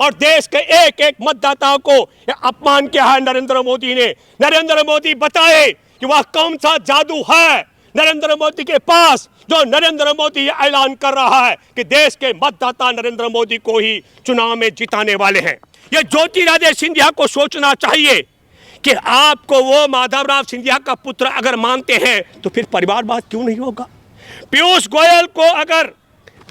और देश के एक एक मतदाता को अपमान किया है नरेंद्र मोदी ने। नरेंद्र मोदी बताए कि वह कौन सा जादू है नरेंद्र मोदी के पास, जो नरेंद्र मोदी ये ऐलान कर रहा है कि देश के मतदाता नरेंद्र मोदी को ही चुनाव में जिताने वाले हैं। ये ज्योतिरादित्य सिंधिया को सोचना चाहिए कि आपको वो माधवराव सिंधिया का पुत्र अगर मानते हैं तो फिर परिवारवाद क्यों नहीं होगा। पीयूष गोयल को अगर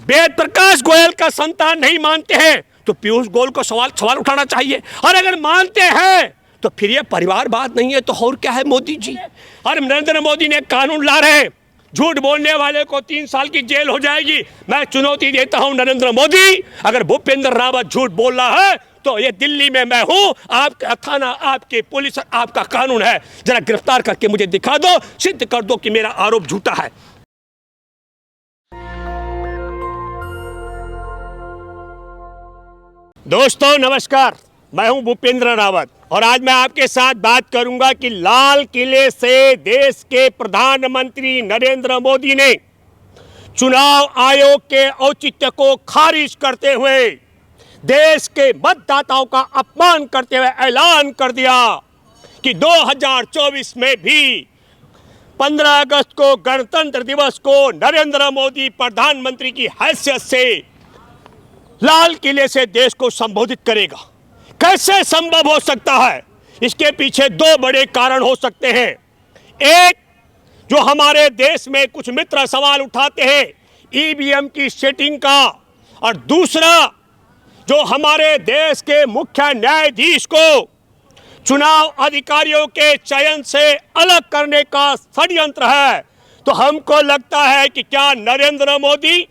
वेद प्रकाश गोयल का संतान नहीं मानते हैं तो पीयूष गोयल को सवाल उठाना चाहिए, और अगर मानते हैं तो फिर ये परिवारवाद नहीं है तो और क्या है मोदी जी। और नरेंद्र मोदी ने कानून ला रहे हैं, झूठ बोलने वाले को 3 साल की जेल हो जाएगी। मैं चुनौती देता हूं नरेंद्र मोदी, अगर भूपेंद्र रावत झूठ बोल रहा है तो ये दिल्ली में मैं हूं, आपका थाना, आपकी पुलिस, आपका कानून है, जरा गिरफ्तार करके मुझे दिखा दो, सिद्ध कर दो कि मेरा आरोप झूठा है। दोस्तों नमस्कार, मैं हूं भूपेंद्र रावत और आज मैं आपके साथ बात करूंगा कि लाल किले से देश के प्रधानमंत्री नरेंद्र मोदी ने चुनाव आयोग के औचित्य को खारिज करते हुए देश के मतदाताओं का अपमान करते हुए ऐलान कर दिया कि 2024 में भी 15 अगस्त को गणतंत्र दिवस को नरेंद्र मोदी प्रधानमंत्री की हैसियत से लाल किले से देश को संबोधित करेगा। कैसे संभव हो सकता है? इसके पीछे 2 बड़े कारण हो सकते हैं। एक, जो हमारे देश में कुछ मित्र सवाल उठाते हैं ईवीएम की सेटिंग का, और दूसरा जो हमारे देश के मुख्य न्यायाधीश को चुनाव अधिकारियों के चयन से अलग करने का षड्यंत्र है। तो हमको लगता है कि क्या नरेंद्र मोदी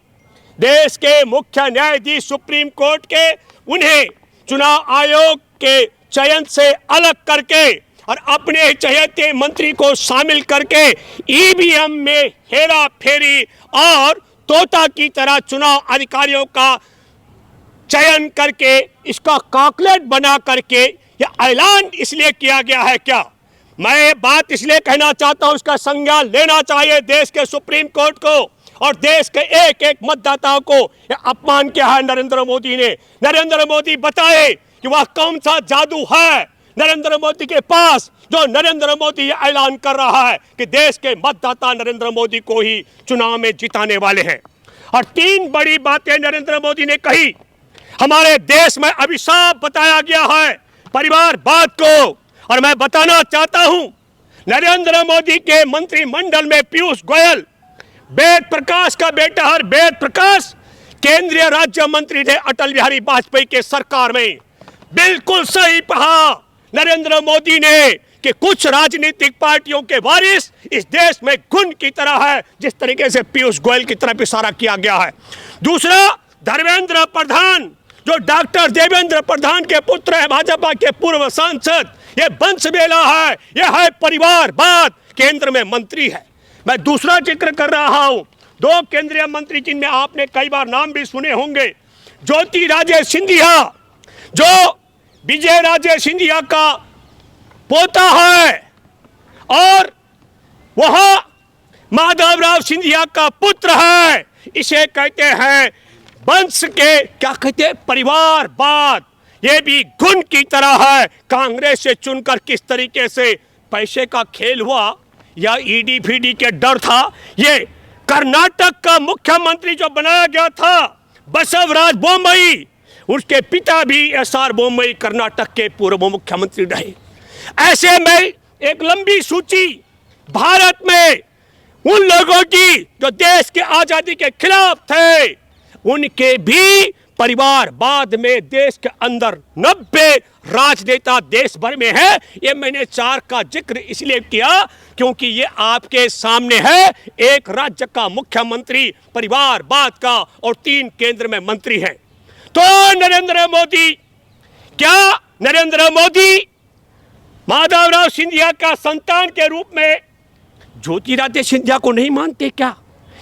देश के मुख्य न्यायाधीश सुप्रीम कोर्ट के उन्हें चुनाव आयोग के चयन से अलग करके और अपने चहेते मंत्री को शामिल करके ईवीएम में हेरा फेरी और तोता की तरह चुनाव अधिकारियों का चयन करके इसका कॉकलेट बना करके यह ऐलान इसलिए किया गया है क्या? मैं बात इसलिए कहना चाहता हूं, इसका संज्ञान लेना चाहिए देश के सुप्रीम कोर्ट को और देश के एक एक मतदाताओं को। अपमान किया है नरेंद्र मोदी ने। नरेंद्र मोदी बताए कि वह कौन सा जादू है नरेंद्र मोदी के पास, जो नरेंद्र मोदी ये ऐलान कर रहा है कि देश के मतदाता नरेंद्र मोदी को ही चुनाव में जिताने वाले हैं। और 3 बड़ी बातें नरेंद्र मोदी ने कही। हमारे देश में अभिशाप बताया गया है परिवारवाद को, और मैं बताना चाहता हूं नरेंद्र मोदी के मंत्रिमंडल में पीयूष गोयल, वेद प्रकाश का बेटा हर वेद प्रकाश केंद्रीय राज्य मंत्री थे अटल बिहारी वाजपेयी के सरकार में। बिल्कुल सही कहा नरेंद्र मोदी ने कि कुछ राजनीतिक पार्टियों के वारिस इस देश में घुन की तरह है, जिस तरीके से पीयूष गोयल की तरफ इशारा किया गया है। दूसरा, धर्मेंद्र प्रधान, जो डॉक्टर देवेंद्र प्रधान के पुत्र है, भाजपा के पूर्व सांसद, ये वंश बेला है, यह है परिवारवाद, केंद्र में मंत्री है। मैं दूसरा जिक्र कर रहा हूं 2 केंद्रीय मंत्री जिनमें आपने कई बार नाम भी सुने होंगे। ज्योतिरादित्य सिंधिया, जो विजय राजे सिंधिया का पोता है, और वह माधवराव सिंधिया का पुत्र है। इसे कहते हैं वंश के, क्या कहते हैं, परिवारवाद। ये भी घुन की तरह है। कांग्रेस से चुनकर किस तरीके से पैसे का खेल हुआ या ईडी फीडी के डर था। ये कर्नाटक का मुख्यमंत्री जो बनाया गया था बसवराज बोम्मई, उसके पिता भी एसआर बोम्मई कर्नाटक के पूर्व मुख्यमंत्री रहे। ऐसे में एक लंबी सूची भारत में उन लोगों की जो देश के आजादी के खिलाफ थे, उनके भी परिवारवाद में देश के अंदर 90 राजनेता देश भर में है। ये मैंने 4 का जिक्र इसलिए किया क्योंकि ये आपके सामने है। एक राज्य का मुख्यमंत्री परिवारवाद का और 3 केंद्र में मंत्री हैं। तो नरेंद्र मोदी माधवराव सिंधिया का संतान के रूप में ज्योतिरादित्य सिंधिया को नहीं मानते क्या?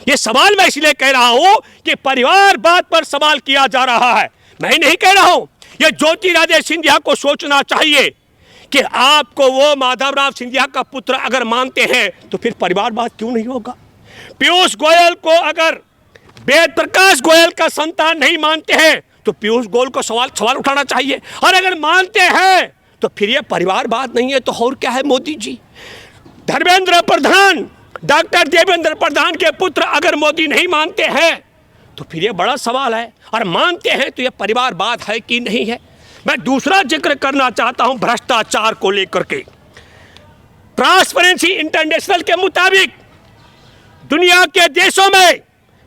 ये सवाल मैं इसलिए कह रहा हूं कि परिवारवाद पर सवाल किया जा रहा है। मैं नहीं कह रहा हूं, ये ज्योतिरादित्य सिंधिया को सोचना चाहिए कि आपको वो माधवराव सिंधिया का पुत्र अगर मानते हैं तो फिर परिवारवाद क्यों नहीं होगा। पीयूष गोयल को अगर वेद प्रकाश गोयल का संतान नहीं मानते हैं तो पीयूष गोयल को सवाल उठाना चाहिए। और अगर मानते हैं तो फिर ये परिवारवाद नहीं है तो और क्या है मोदी जी? धर्मेंद्र प्रधान, डॉक्टर देवेंद्र प्रधान के पुत्र अगर मोदी नहीं मानते हैं तो फिर ये बड़ा सवाल है, और मानते हैं तो ये परिवारवाद है कि नहीं है। मैं दूसरा जिक्र करना चाहता हूं भ्रष्टाचार को लेकर के। ट्रांसपेरेंसी इंटरनेशनल के मुताबिक दुनिया के देशों में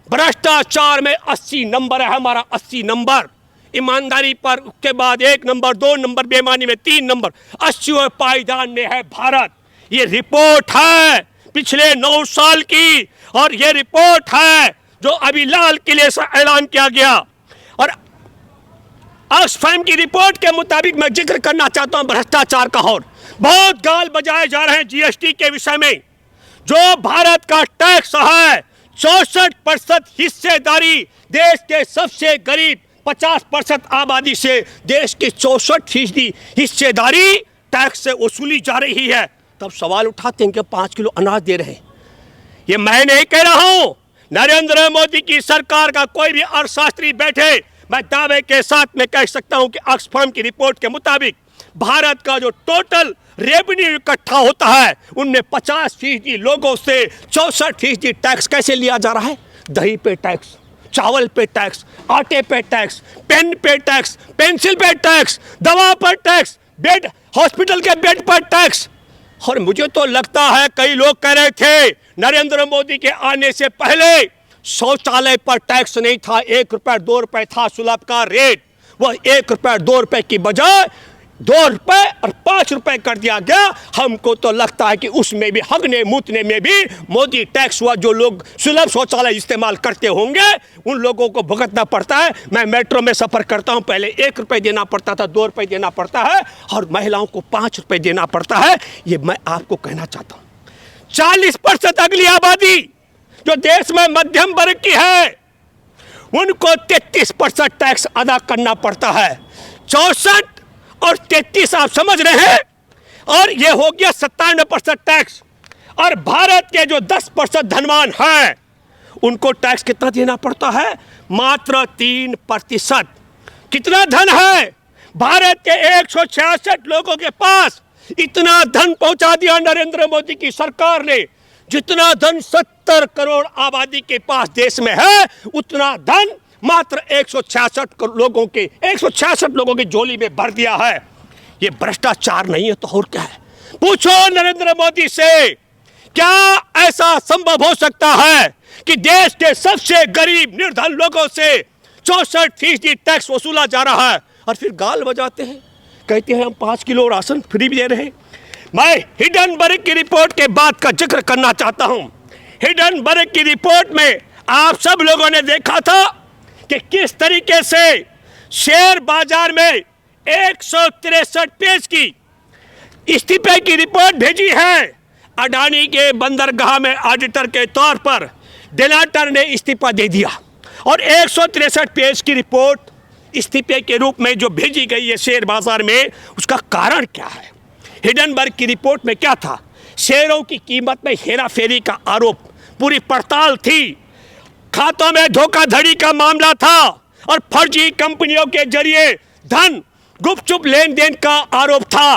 भ्रष्टाचार में 80 नंबर है हमारा, 80 नंबर। ईमानदारी पर उसके बाद 1 नंबर, 2 नंबर, बेईमानी में 3 नंबर, 80वें पायदान में है भारत। ये रिपोर्ट है पिछले 9 साल की, और ये रिपोर्ट है जो अभी लाल किले से ऐलान किया गया। और ऑक्सफैम की रिपोर्ट के मुताबिक मैं जिक्र करना चाहता हूं भ्रष्टाचार का। और बहुत गाल बजाए जा रहे हैं जीएसटी के विषय में। जो भारत का टैक्स है 64% हिस्सेदारी, देश के सबसे गरीब 50% आबादी से देश की 64% हिस्सेदारी टैक्स से वसूली जा रही है। तब सवाल उठाते हैं कि 5 किलो अनाज दे रहे हैं। ये मैं नहीं कह रहा हूं, नरेंद्र मोदी की सरकार का कोई भी अर्थशास्त्री बैठे, मैं दावे के साथ में कह सकता हूं कि ऑक्सफैम की रिपोर्ट के मुताबिक भारत का जो टोटल रेवेन्यू इकट्ठा होता है उनमें 50% लोगों से 64% टैक्स कैसे लिया जा रहा है? दही पे टैक्स, चावल पे टैक्स, आटे पे टैक्स, पेन पे टैक्स, पेंसिल पे टैक्स, दवा पर टैक्स, बेड, हॉस्पिटल के बेड पर टैक्स। और मुझे तो लगता है कई लोग कह रहे थे नरेंद्र मोदी के आने से पहले शौचालय पर टैक्स नहीं था, 1 रुपए 2 रुपए था सुलभ का रेट, वह 1 रुपए 2 रुपए की बजाय 2 रुपए और 5 रुपए कर दिया गया। हमको तो लगता है कि उसमें भी हगने मूतने में भी मोदी टैक्स हुआ। जो लोग सुलभ शौचालय इस्तेमाल करते होंगे उन लोगों को भुगतना पड़ता है। मैं मेट्रो में सफ़र करता हूं, पहले 1 रुपए देना पड़ता था, 2 रुपए देना पड़ता है, और महिलाओं को 5 रुपए देना पड़ता है। ये मैं आपको कहना चाहता हूँ। 40% अगली आबादी जो देश में मध्यम वर्ग की है उनको 33% टैक्स अदा करना पड़ता है। 64 और 33 आप समझ रहे हैं, और ये हो गया 97% टैक्स। और भारत के जो 10% धनवान हैं उनको टैक्स कितना देना पड़ता है? मात्र 3%। कितना धन है भारत के 166 लोगों के पास? इतना धन पहुंचा दिया नरेंद्र मोदी की सरकार ने। जितना धन 70 करोड़ आबादी के पास देश में है उतना धन मात्र 166 लोगों की झोली में भर दिया है। ये भ्रष्टाचार नहीं है तो और क्या है? पूछो नरेंद्र मोदी से, क्या ऐसा संभव हो सकता है कि देश के सबसे गरीब निर्धन लोगों से 64% टैक्स वसूला जा रहा है, और फिर गाल बजाते हैं, कहते हैं हम 5 किलो राशन फ्री भी दे रहे हैं। मैं हिडनबर्ग की रिपोर्ट के बाद का जिक्र करना चाहता हूं। हिडनबर्ग की रिपोर्ट में आप सब लोगों ने देखा था कि किस तरीके से शेयर बाजार में 163 पेज की इस्तीफे की रिपोर्ट भेजी है। अडानी के बंदरगाह में ऑडिटर के तौर पर डेलाटर ने इस्तीफा दे दिया, और 163 पेज की रिपोर्ट इस्तीफे के रूप में जो भेजी गई है शेयर बाजार में, उसका कारण क्या है? हिडनबर्ग की रिपोर्ट में क्या था? शेयरों की कीमत में हेराफेरी का आरोप, पूरी पड़ताल थी, खातों में धोखाधड़ी का मामला था, और फर्जी कंपनियों के जरिए धन गुपचुप लेन देन का आरोप था।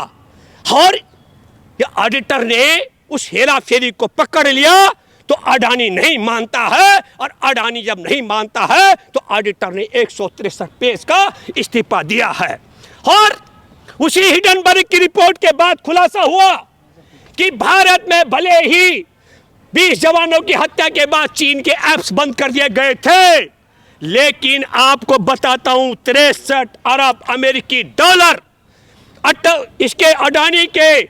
और ये ऑडिटर ने उस हेराफेरी को पकड़ लिया तो अडानी नहीं मानता है, और अडानी जब नहीं मानता है तो ऑडिटर ने 163 पेज का इस्तीफा दिया है। और उसी हिडनबर्ग की रिपोर्ट के बाद खुलासा हुआ कि भारत में भले ही 20 जवानों की हत्या के बाद चीन के ऐप्स बंद कर दिए गए थे, लेकिन आपको बताता हूं 63 अरब अमेरिकी डॉलर इसके अडानी के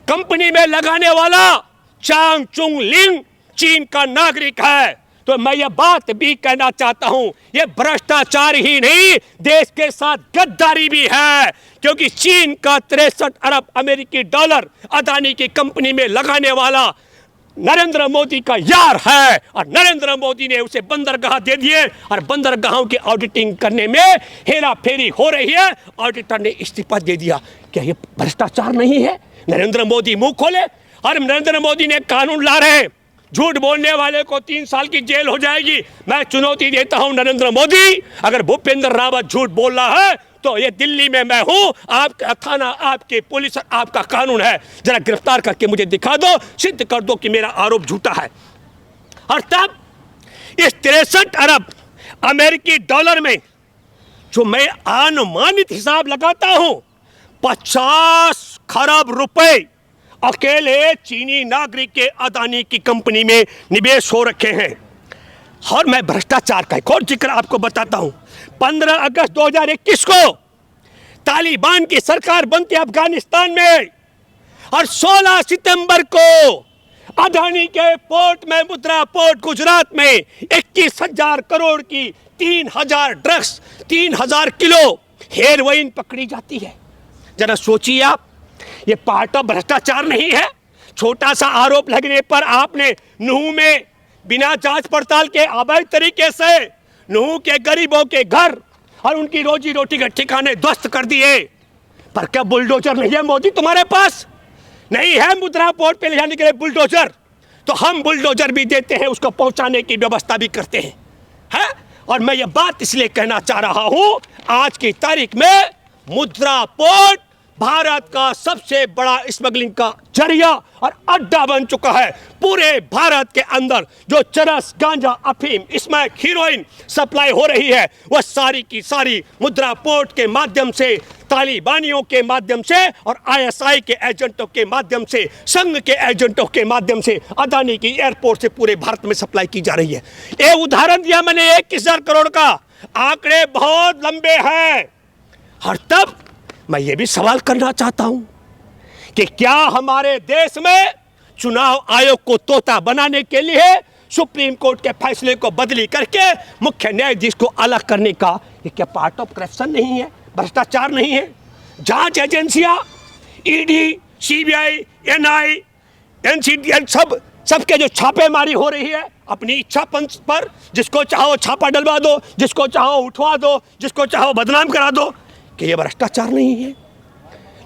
कंपनी में लगाने वाला चांग चुंग लिंग चीन का नागरिक है। तो मैं ये बात भी कहना चाहता हूं, ये भ्रष्टाचार ही नहीं, देश के साथ गद्दारी भी है, क्योंकि चीन का 63 अरब अमेरिकी डॉलर अडानी की कंपनी में लगाने वाला नरेंद्र मोदी का यार है, और नरेंद्र मोदी ने उसे बंदरगाह दे दिए, और बंदरगाहों की ऑडिटिंग करने में हेरा फेरी हो रही है, ऑडिटर ने इस्तीफा दे दिया। क्या ये भ्रष्टाचार नहीं है? नरेंद्र मोदी मुंह खोले, और नरेंद्र मोदी ने कानून ला रहे हैं झूठ बोलने वाले को 3 साल की जेल हो जाएगी। मैं चुनौती देता हूं नरेंद्र मोदी, अगर भूपेंद्र रावत झूठ बोल रहा है तो ये दिल्ली में मैं हूं, आपका थाना, आपके पुलिस और आपका कानून है। जरा गिरफ्तार करके मुझे दिखा दो, सिद्ध कर दो कि मेरा आरोप झूठा है। और तब इस 63 अरब अमेरिकी डॉलर में जो मैं अनुमानित हिसाब लगाता हूं 50 खरब रुपए अकेले चीनी नागरिक के अदानी की कंपनी में निवेश हो रखे हैं। और मैं भ्रष्टाचार का एक और जिक्र आपको बताता हूं। 15 अगस्त 2021 को तालिबान की सरकार बनती है अफगानिस्तान में, और 16 सितंबर को अदानी के पोर्ट में, मुद्रा पोर्ट गुजरात में 21,000 करोड़ की 3,000 ड्रग्स, 3,000 किलो हेरोइन पकड़ी जाती है। जरा सोचिए आप, ये पार्ट ऑफ भ्रष्टाचार नहीं है? छोटा सा आरोप लगने पर आपने नूह में बिना जांच पड़ताल के अवैध तरीके से नूह के गरीबों के घर और उनकी रोजी रोटी के ठिकाने ध्वस्त कर दिए। पर क्या बुलडोजर नहीं है मोदी तुम्हारे पास? नहीं है मुद्रा पोर्ट पे ले जाने के लिए बुलडोजर? तो हम बुलडोजर भी देते हैं, उसको पहुंचाने की व्यवस्था भी करते हैं, है? और मैं ये बात इसलिए कहना चाह रहा हूं, आज की तारीख में मुद्रा पोर्ट भारत का सबसे बड़ा स्मगलिंग का जरिया और अड्डा बन चुका है। पूरे भारत के अंदर जो चरस, गांजा, अफीम, स्मैक, हीरोइन सप्लाई हो रही है, वह सारी की सारी मुद्रा पोर्ट के माध्यम से, तालिबानियों के माध्यम से और आईएसआई के एजेंटों के माध्यम से, संघ के एजेंटों के माध्यम से अदानी की एयरपोर्ट से पूरे भारत में सप्लाई की जा रही है। ये उदाहरण दिया मैंने 21,000 करोड़ का, आंकड़े बहुत लंबे हैं। और तब मैं ये भी सवाल करना चाहता हूं कि क्या हमारे देश में चुनाव आयोग को तोता बनाने के लिए सुप्रीम कोर्ट के फैसले को बदली करके मुख्य न्यायाधीश को अलग करने का ये क्या पार्ट ऑफ करप्शन नहीं है, भ्रष्टाचार नहीं है? जांच एजेंसियां, ईडी, सीबीआई, एनआई, एनसीडीएल, सबके जो छापेमारी हो रही है अपनी इच्छा पर, जिसको चाहो छापा डलवा दो, जिसको चाहो उठवा दो, जिसको चाहो बदनाम करा दो, कि ये भ्रष्टाचार नहीं है?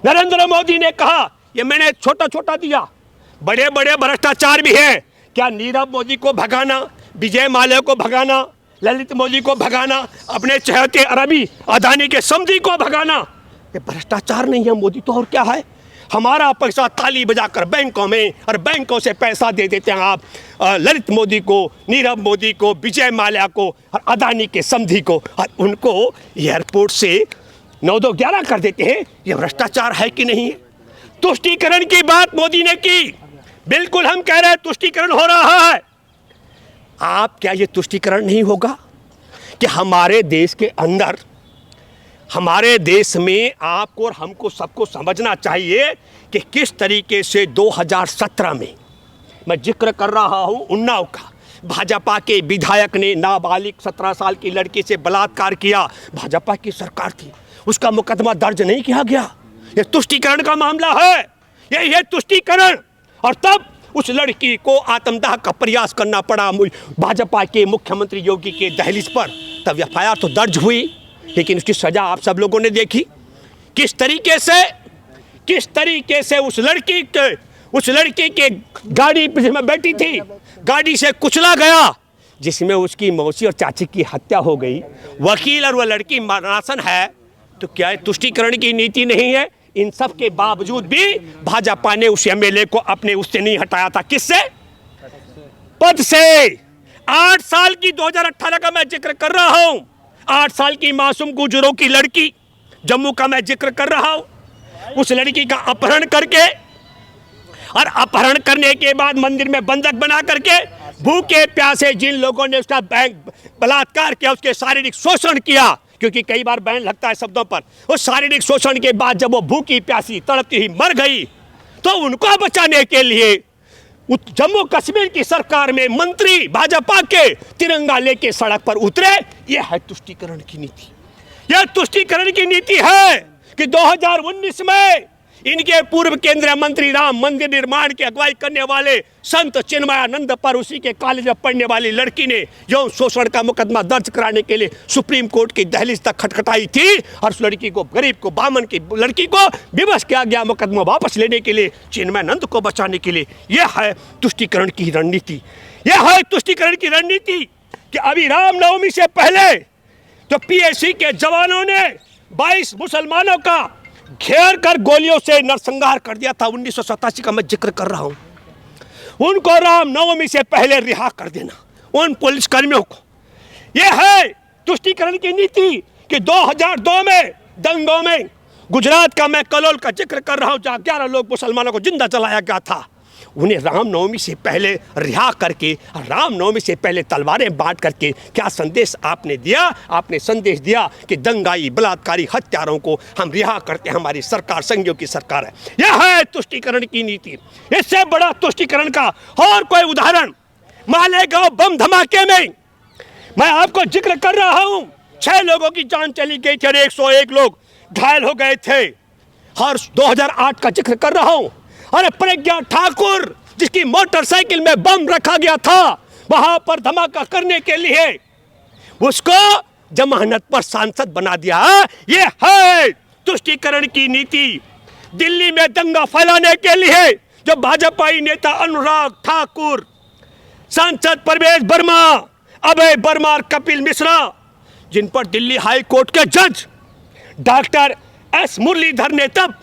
नरेंद्र मोदी ने कहा, ये मैंने छोटा छोटा दिया, बड़े बड़े भ्रष्टाचार भी हैं। क्या नीरव मोदी को भगाना, विजय माल्या को भगाना, ललित मोदी को भगाना, अपने चहेते अरबी अदानी के समधी को भगाना, ये भ्रष्टाचार नहीं है मोदी? तो और क्या है? हमारा पैसा ताली बजाकर बैंकों में, और बैंकों से पैसा दे देते हैं आप ललित मोदी को, नीरव मोदी को, विजय माल्या को और अदानी के समधी को, और उनको एयरपोर्ट से 9-2-11 कर देते हैं। ये भ्रष्टाचार है कि नहीं है? तुष्टीकरण की बात मोदी ने की, बिल्कुल हम कह रहे हैं तुष्टीकरण हो रहा है। आप क्या ये तुष्टीकरण नहीं होगा कि हमारे देश के अंदर, हमारे देश में आपको और हमको सबको समझना चाहिए कि किस तरीके से 2017 में, मैं जिक्र कर रहा हूं उन्नाव का, भाजपा के विधायक ने नाबालिग 17 साल की लड़की से बलात्कार किया। भाजपा की सरकार थी, उसका मुकदमा दर्ज नहीं किया गया। यह तुष्टीकरण का मामला है, यही है तुष्टीकरण। और तब उस लड़की को आत्मदाह का प्रयास करना पड़ा भाजपा के मुख्यमंत्री योगी के दहलीज पर। तब एफआईआर तो दर्ज हुई, लेकिन उसकी सजा आप सब लोगों ने देखी। किस तरीके से उस लड़की के गाड़ी में बैठी थी, गाड़ी से कुचला गया, जिसमें उसकी मौसी और चाची की हत्या हो गई। वकील और वह लड़की मरणासन है, तो क्या है तुष्टीकरण की नीति नहीं है? इन सब के बावजूद भी भाजपा ने उस एमएलए को अपने उससे नहीं हटाया था। किससे? पद से। 8 साल की 2018 का मैं जिक्र कर रहा हूं, 8 साल की मासूम गुजरों की लड़की जम्मू का मैं जिक्र कर रहा हूं। उस लड़की का अपहरण करके और अपहरण करने के बाद मंदिर में बंधक बना करके भूखे प्यासे जिन लोगों ने उसका बलात्कार किया, उसके शारीरिक शोषण किया, क्योंकि कई बार बैन लगता है शब्दों पर। उस शारीरिक शोषण के बाद जब वो भूखी प्यासी तड़पती ही मर गई, तो उनको बचाने के लिए जम्मू कश्मीर की सरकार में मंत्री भाजपा के तिरंगा लेके सड़क पर उतरे। यह है तुष्टीकरण की नीति। यह तुष्टीकरण की नीति है कि 2019 में इनके पूर्व केंद्रीय मंत्री राम मंदिर निर्माण की अगुवाई करने वाले संत चिन्मयानंद पर उसी के कॉलेज में पढ़ने वाली लड़की ने यौन शोषण का मुकदमा दर्ज कराने के लिए सुप्रीम कोर्ट की दहलीज तक खटखटाई थी और उस लड़की को, गरीब को, बामन की लड़की को विवश किया गया मुकदमा वापस लेने के लिए, चिन्मयानंद को बचाने के लिए। यह है तुष्टीकरण की रणनीति। यह है तुष्टीकरण की रणनीति कि अभी रामनवमी से पहले तो पीएसी के जवानों ने 22 मुसलमानों का घेर कर गोलियों से नरसंहार कर दिया था। 1987 का मैं जिक्र कर रहा हूं। उनको रामनवमी से पहले रिहा कर देना, उन पुलिसकर्मियों को। यह है तुष्टीकरण की नीति कि 2002 में दंगों में गुजरात का मैं कलोल का जिक्र कर रहा हूं, जहां 11 लोग मुसलमानों को जिंदा जलाया गया था। उन्हें रामनवमी से पहले रिहा करके, रामनवमी से पहले तलवारें बांट करके क्या संदेश आपने दिया? आपने संदेश दिया कि दंगाई, बलात्कारी, हत्यारों को हम रिहा करते हैं, हमारी सरकार संघियों की सरकार है। यह है तुष्टीकरण की नीति। इससे बड़ा तुष्टीकरण का और कोई उदाहरण मालेगांव बम धमाके में मैं आपको जिक्र कर रहा हूं। 6 लोगों की जान चली गई थी और 101 लोग घायल हो गए थे। और 2008 का जिक्र कर रहा हूं। अरे प्रज्ञा ठाकुर, जिसकी मोटरसाइकिल में बम रखा गया था, वहां पर धमाका करने के लिए उसको जमानत पर सांसद बना दिया। यह है तुष्टीकरण की नीति। दिल्ली में दंगा फैलाने के लिए जो भाजपाई नेता अनुराग ठाकुर, सांसद परवेज वर्मा, अभय वर्मा और कपिल मिश्रा, जिन पर दिल्ली हाई कोर्ट के जज डॉक्टर एस मुरलीधर ने तब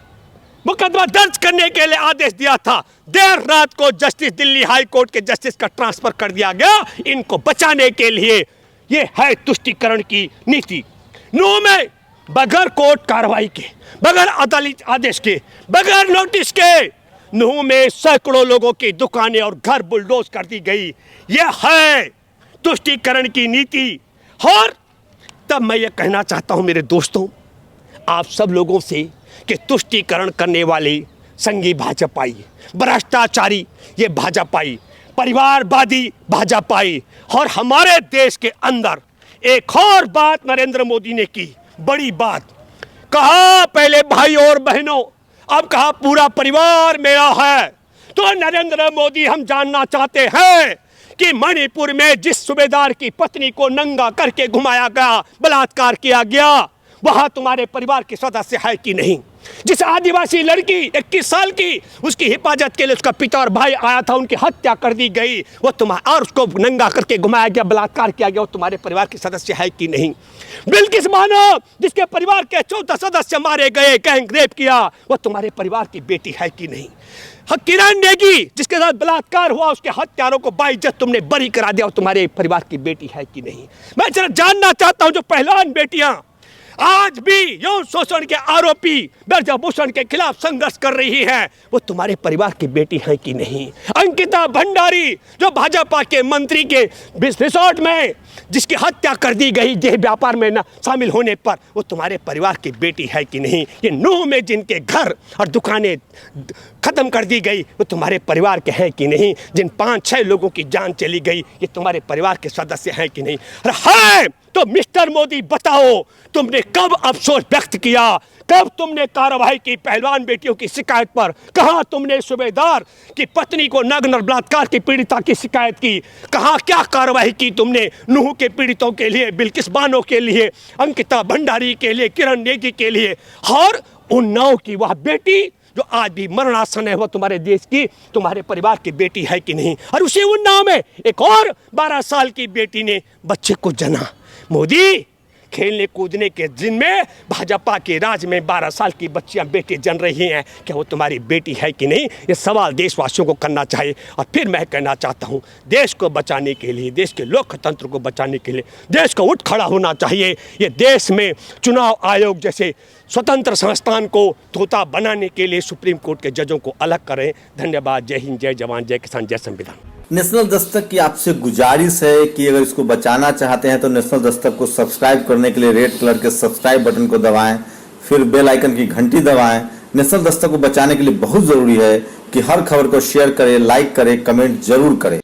मुकदमा दर्ज करने के लिए आदेश दिया था, देर रात को जस्टिस दिल्ली हाई कोर्ट के जस्टिस का ट्रांसफर कर दिया गया इनको बचाने के लिए। यह है तुष्टीकरण की नीति। नूह में बगैर कोर्ट कार्रवाई के, बगैर अदालती आदेश के, बगैर नोटिस के नूह में सैकड़ों लोगों की दुकानें और घर बुलडोज कर दी गई। यह है तुष्टीकरण की नीति। और तब मैं ये कहना चाहता हूं मेरे दोस्तों, आप सब लोगों से कि तुष्टीकरण करने वाले संघी भाजपाई, भ्रष्टाचारी ये भाजपाई, परिवारवादी भाजपाई, और हमारे देश के अंदर एक और बात नरेंद्र मोदी ने की, बड़ी बात। कहा पहले भाई और बहनों, अब कहा पूरा परिवार मेरा है। तो नरेंद्र मोदी, हम जानना चाहते हैं कि मणिपुर में जिस सूबेदार की पत्नी को नंगा करके घुमाया गया, बलात्कार किया गया, वहां तुम्हारे परिवार के सदस्य है कि नहीं? जिस आदिवासी लड़की 21 साल की, उसकी हिफाजत के लिए उसका पिता और भाई आया था, उनकी हत्या कर दी गई, वो तुम्हारा, और उसको नंगा करके घुमाया गया, बलात्कार किया गया, वो तुम्हारे परिवार के सदस्य है कि नहीं? बिल्किस बानो, जिसके परिवार के 14 सदस्य मारे गए, गैंग रेप किया, वो तुम्हारे परिवार की बेटी है कि नहीं? किरण नेगी, जिसके साथ बलात्कार हुआ, उसके हत्यारों को बाइज्जत तुमने बरी करा दिया, वो तुम्हारे परिवार की बेटी है कि नहीं? मैं जरा जानना चाहता हूं, जो पहलवान बेटियां आज भी यौन शोषण के आरोपी ब्रजभूषण के खिलाफ संघर्ष कर रही है, वो तुम्हारे परिवार की बेटी है कि नहीं? अंकिता भंडारी, जो भाजपा के मंत्री के रिसोर्ट में जिसकी हत्या कर दी गई देह व्यापार में न शामिल होने पर, वो तुम्हारे परिवार की बेटी है कि नहीं? ये नूह में जिनके घर और दुकानें खत्म कर दी गई, वो तुम्हारे परिवार के हैं कि नहीं? जिन 5-6 लोगों की जान चली गई, ये तुम्हारे परिवार के सदस्य हैं कि नहीं? है तो मिस्टर मोदी, बताओ तुमने कब अफसोस व्यक्त किया, कब तुमने कार्रवाई की पहलवान बेटियों की शिकायत पर? कहां तुमने सूबेदार की पत्नी को नग्न बलात्कार की पीड़िता की शिकायत की? कहां क्या कार्रवाई की तुमने नूह के पीड़ितों के लिए, बिल्किस बानो के लिए, अंकिता भंडारी के लिए, किरण नेगी के लिए, और उन्नाव की वह बेटी जो आज भी मरणासन है, वो तुम्हारे देश की, तुम्हारे परिवार की बेटी है कि नहीं? और उसी उन्नाव में एक और 12 साल की बेटी ने बच्चे को जना। मोदी, खेलने कूदने के दिन में भाजपा के राज में 12 साल की बच्चियां बेटी जन रही हैं, क्या वो तुम्हारी बेटी है कि नहीं? ये सवाल देशवासियों को करना चाहिए। और फिर मैं कहना चाहता हूं, देश को बचाने के लिए, देश के लोकतंत्र को बचाने के लिए देश को उठ खड़ा होना चाहिए। ये देश में चुनाव आयोग जैसे स्वतंत्र संस्थान को तोता बनाने के लिए सुप्रीम कोर्ट के जजों को अलग करें। धन्यवाद। जय हिंद, जय जवान, जय किसान, जय संविधान। नेशनल दस्तक की आपसे गुजारिश है कि अगर इसको बचाना चाहते हैं तो नेशनल दस्तक को सब्सक्राइब करने के लिए रेड कलर के सब्सक्राइब बटन को दबाएं, फिर बेल आइकन की घंटी दबाएं। नेशनल दस्तक को बचाने के लिए बहुत जरूरी है कि हर खबर को शेयर करें, लाइक करें, कमेंट जरूर करें।